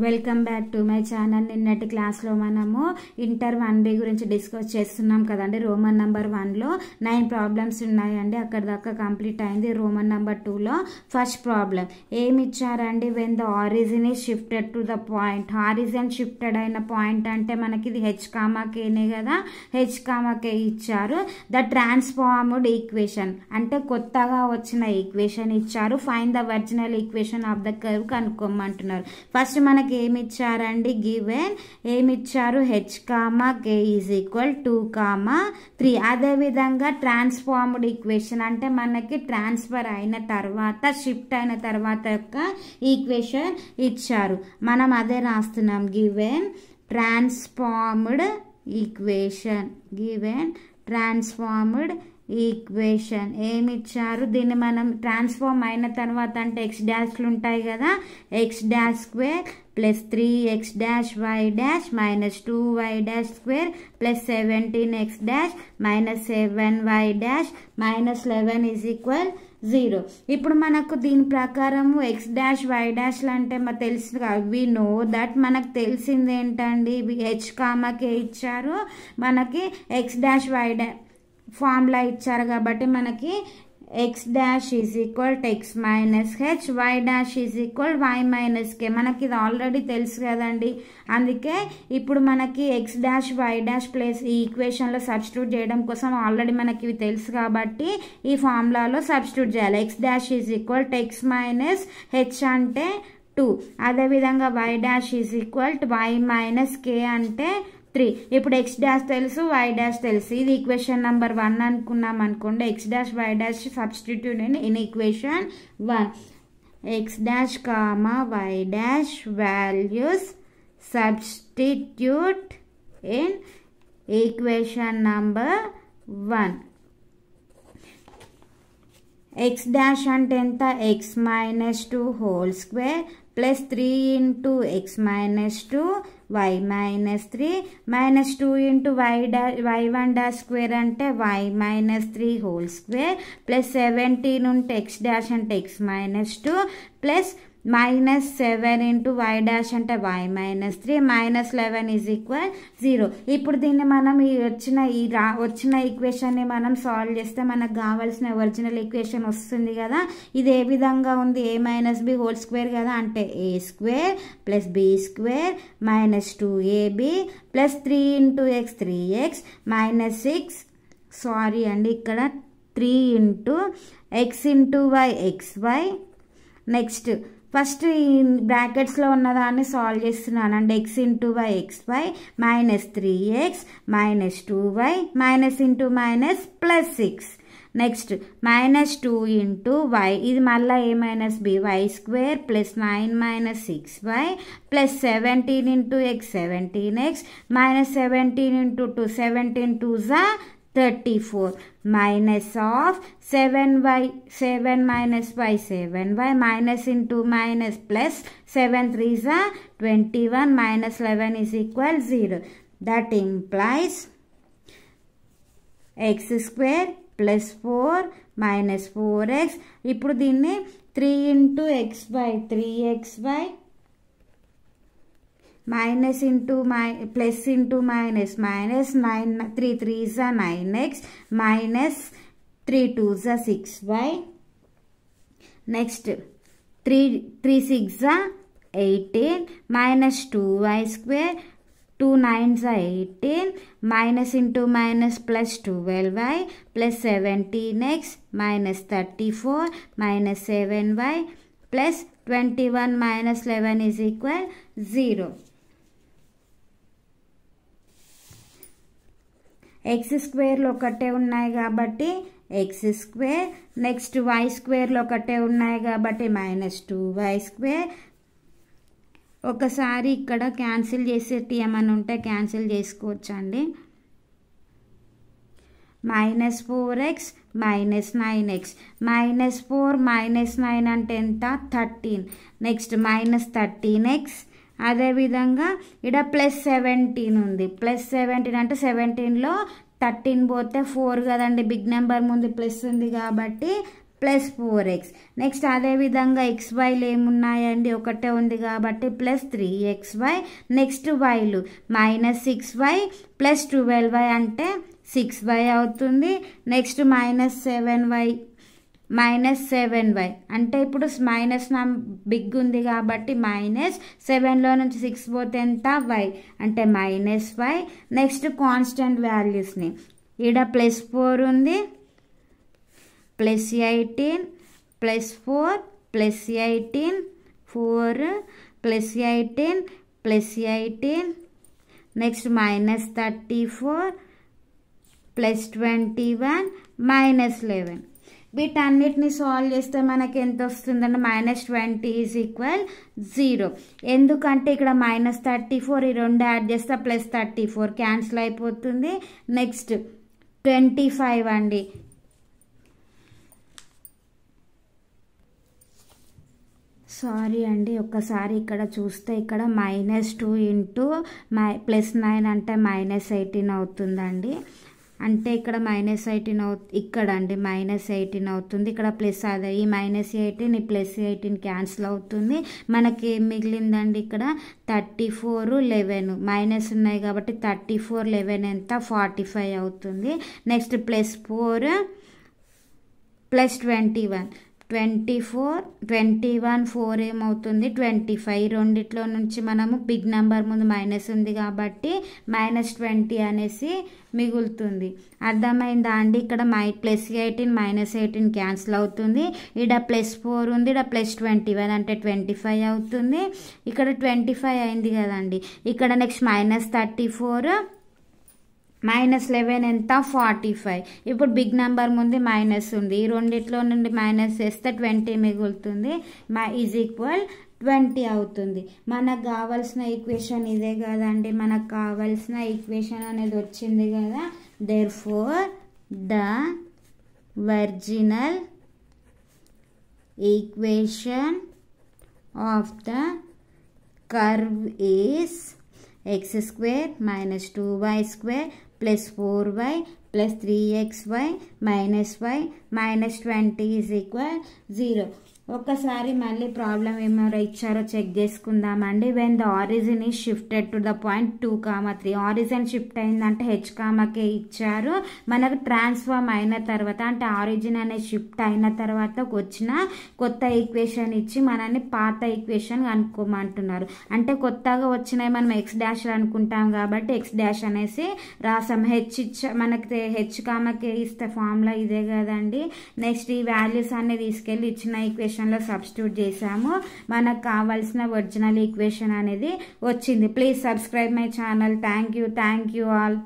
Welcome back to my channel. నిన్నటి క్లాస్లో మనము ఇంటర్ 1B గురించి డిస్కస్ చేస్తున్నాం కదండి. రోమన్ నెంబర్ 1లో 9 ప్రాబ్లమ్స్ ఉన్నాయండి. అక్కడ దాకా కంప్లీట్ అయింది. రోమన్ నెంబర్ 2లో ఫస్ట్ ప్రాబ్లం ఏమి ఇచ్చారండి? When the origin is shifted to the point. Origin shifted అయిన పాయింట్ అంటే మనకి ఇది H,Kనే కదా. H,K ఇచ్చారు. ద ట్రాన్స్ఫార్మ్డ్ ఈక్వేషన్ అంటే కొత్తగా వచ్చిన ఈక్వేషన్ ఇచ్చారు. Find the original equation of the curve కనుక్కోమంటున్నారు. ఫస్ట్ మనకి ఏమి ఇచ్చారండి? గివెన్ ఏమి ఇచ్చారు? H,K is equal 2,3. అదేవిధంగా ట్రాన్స్ఫార్మ్డ్ ఈక్వేషన్ అంటే మనకి ట్రాన్స్ఫర్ అయిన తర్వాత షిఫ్ట్ అయిన తర్వాత యొక్క ఈక్వేషన్ ఇచ్చారు. మనం అదే రాస్తున్నాం. Given transformed equation. Given transformed equation ఏమి ఇచ్చారు? దీన్ని మనం ట్రాన్స్ఫార్మ్ అయిన తర్వాత అంటే x డాష్లు ఉంటాయి కదా. x' + 3x' y' - 2y' + 17x' - 7y' - 11 = 0. ఇప్పుడు మనకు దీని ప్రకారము x' y' అంటే తెలుసు. వి నో దట్ మనకు తెలిసింది ఏంటండి? H,K ఇచ్చారు. మనకి x' y' ఫార్ములా ఇచ్చారు కాబట్టి మనకి x' is equal x minus h, y' is equal y minus k. మనకి ఇది ఆల్రెడీ తెలుసు కదండి. అందుకే ఇప్పుడు మనకి x' y' ప్లేస్ ఈ ఈక్వేషన్లో సబ్స్టిట్యూట్ చేయడం కోసం ఆల్రెడీ మనకి ఇవి తెలుసు కాబట్టి ఈ ఫార్ములాలో సబ్స్టిట్యూట్ చేయాలి. x' is equal x minus h అంటే 2. అదేవిధంగా y' is equal y minus k అంటే 3. ఇప్పుడు x' తెలుసు, y' తెలుసు. ఇది ఈక్వేషన్ నెంబర్ 1 అనుకున్నాం అనుకోండి. x' y' substitute in equation 1. x', y' values substitute in equation number 1. x' అంటే ఎంత? x minus 2 whole square plus 3 into x minus 2 y minus 3 minus 2 into y1' square అంటే y minus 3 whole square plus 17 ఉంటే x' అంటే x minus 2 plus minus 7 into y' అంటే y minus 3 minus 11 = 0. ఇప్పుడు దీన్ని మనం వచ్చిన ఈక్వేషన్ని మనం సాల్వ్ చేస్తే మనకు కావాల్సిన ఒరిజినల్ ఈక్వేషన్ వస్తుంది కదా. ఇది ఏ విధంగా ఉంది? a minus b whole square కదా. అంటే a² plus b² minus 2ab plus 3 into x 3x minus 6 sorry అండి ఇక్కడ 3 into x into y xy. Next first ఈ బ్రాకెట్స్లో ఉన్నదాన్ని సాల్వ్ చేస్తున్నాను. అంటే x into y xy minus 3x minus 2y minus into minus plus 6. Next minus 2 into y ఇది మళ్ళీ a minus b y² plus 9 minus 6y plus 17 into x 17x minus 17 into 2 17 2 34 minus of 7y 7 minus y 7y minus into minus plus 7 3 21 minus 11 = 0. That implies x² plus 4 minus 4x. ఇప్పుడు దీన్ని 3 into xy 3xy minus into plus into minus minus 9 3 3 9x minus 3 2 6y. Next 3 6 18 minus 2y² 2 9 18 minus into minus plus 12y plus 17x minus 34 minus 7y plus 21 minus 11 = 0. x² ఒకటే ఉన్నాయి కాబట్టి x². Next y² ఒకటే ఉన్నాయి కాబట్టి minus 2y². ఒకసారి ఇక్కడ cancel చేసేటి ఏమైనా ఉంటే క్యాన్సిల్ చేసుకోవచ్చండి. Minus 4x minus 9x minus 4 minus 9 అంటే ఎంత? 13. Next minus 13x. అదేవిధంగా ఇక్కడ ప్లస్ 17 ఉంది. ప్లస్ 17 అంటే 17లో 13 పోతే 4 కదండి. బిగ్ నెంబర్ ముందు ప్లస్ ఉంది కాబట్టి ప్లస్ 4x. నెక్స్ట్ అదేవిధంగా xyలు ఏమున్నాయండి, ఒకటే ఉంది కాబట్టి plus 3xy. Next వైలు -6y plus 12y అంటే 6y అవుతుంది. నెక్స్ట్ -7y అంటే ఇప్పుడు మైనస్ నా బిగ్ ఉంది కాబట్టి -7లో నుంచి 6 పోతే ఎంత, y అంటే -y. నెక్స్ట్ కాన్స్టెంట్ వాల్యూస్ని ఈడ +4 ఉంది, +18 +4 +18 4 +18 +18. నెక్స్ట్ -34 +21 -11. వీటన్నిటిని సాల్వ్ చేస్తే మనకి ఎంత వస్తుందంటే -20 = 0. ఎందుకంటే ఇక్కడ -34 ఈ రెండు యాడ్ చేస్తే +34 క్యాన్సిల్ అయిపోతుంది. నెక్స్ట్ 25 అండి, సారీ అండి ఒక్కసారి ఇక్కడ చూస్తే ఇక్కడ -2 ఇంటూ +9 అంటే -18 అవుతుందండి. అంటే ఇక్కడ -18 ఇక్కడ అండి -18 అవుతుంది. ఇక్కడ ప్లస్ అదే ఈ -18 ఈ +18 క్యాన్సిల్ అవుతుంది. మనకి ఏం మిగిలిందండి ఇక్కడ 34 11 మైనస్ ఉన్నాయి కాబట్టి 34 11 ఎంత 45 అవుతుంది. నెక్స్ట్ +4 +21 24 21 4 ఏమవుతుంది 25. రెండిట్లో నుంచి మనము బిగ్ నెంబర్ ముందు మైనస్ ఉంది కాబట్టి -20 అనేసి మిగులుతుంది. అర్థమైందా అండి? ఇక్కడ +18 -18 క్యాన్సిల్ అవుతుంది. ఇక్కడ +4 ఉంది, ఇక్కడ +21 అంటే 25 అవుతుంది. ఇక్కడ 25 అయింది కదండి. ఇక్కడ నెక్స్ట్ -34 -11 ఎంత 45. ఇప్పుడు బిగ్ నెంబర్ ముందు మైనస్ ఉంది, ఈ రెండిట్లో నుండి మైనస్ చేస్తే 20 మిగులుతుంది, = 20 అవుతుంది. మనకు కావాల్సిన ఈక్వేషన్ ఇదే కదండి. మనకు కావాల్సిన ఈక్వేషన్ అనేది వచ్చింది కదా. Therefore the original equation of the curve is x² - 2y² + 4y + 3xy - y -20 = 0. ఒక్కసారి మళ్ళీ ప్రాబ్లం ఏమో ఇచ్చారో చెక్ చేసుకుందామండి. When the origin is shifted to the point 2, 3. Origin shift అయిందంటే h,k ఇచ్చారు. మనకు ట్రాన్స్ఫార్మ్ అయిన తర్వాత అంటే ఆరిజిన్ అనేది షిఫ్ట్ అయిన తర్వాత వచ్చిన కొత్త ఈక్వేషన్ ఇచ్చి మనల్ని పాత ఈక్వేషన్ కనుక్కోమంటున్నారు. అంటే కొత్తగా వచ్చినాయి మనం x' అనుకుంటాం కాబట్టి x' అనేసి రాసాం. మనకి h,k ఇస్తే ఫార్ములా ఇదే కదండి. నెక్స్ట్ ఈ వాల్యూస్ అన్ని తీసుకెళ్ళి ఇచ్చిన ఈక్వేషన్ లో సబ్స్టిట్యూట్ చేసాము. మనకు కావాల్సిన ఒరిజినల్ ఈక్వేషన్ అనేది వచ్చింది. Please subscribe my channel. Thank you all.